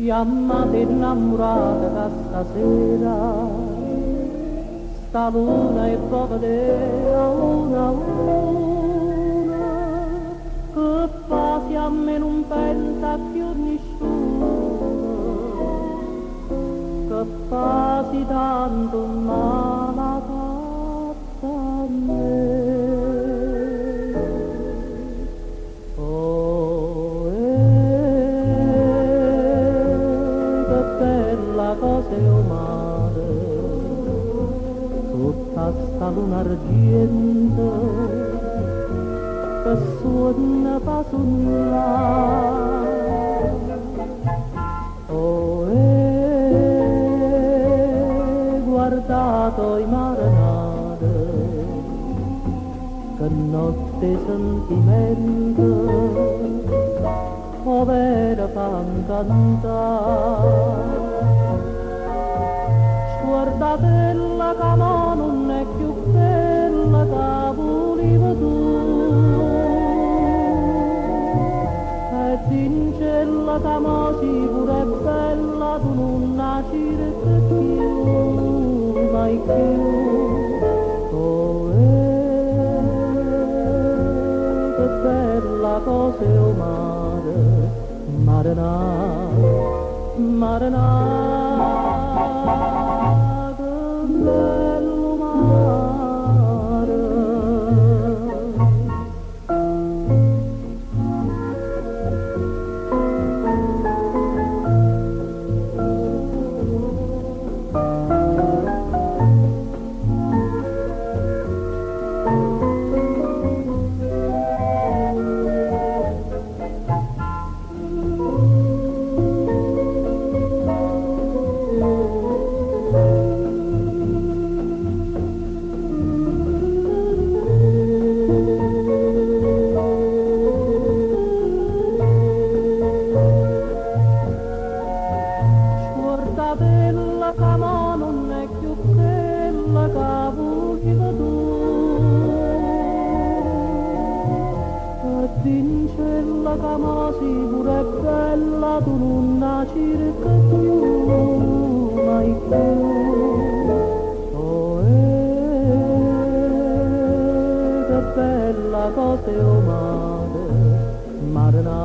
Chiamate innamorata da stasera, sta luna e può vedere a una, che quasi a me non pensa più nessuno, che quasi tanto male ha fatto a me. Cose umane, tutta sta luna argento che suona pa sull'aria. Oh, guardato i marinate, che notte sentimento, povera fan cantare. Guardatella che mo non è più bella che volevi tu, e dincella che mo sicura è bella, tu non nascere più, mai più. Oh, che bella cosa è o mare, mare na, bello mare. Bella che mo non è più quella che volevi tu, e dincella che mo sicura è bella, tu non nascere più, mai più. Oh, che bella cosa è o mare, mare na,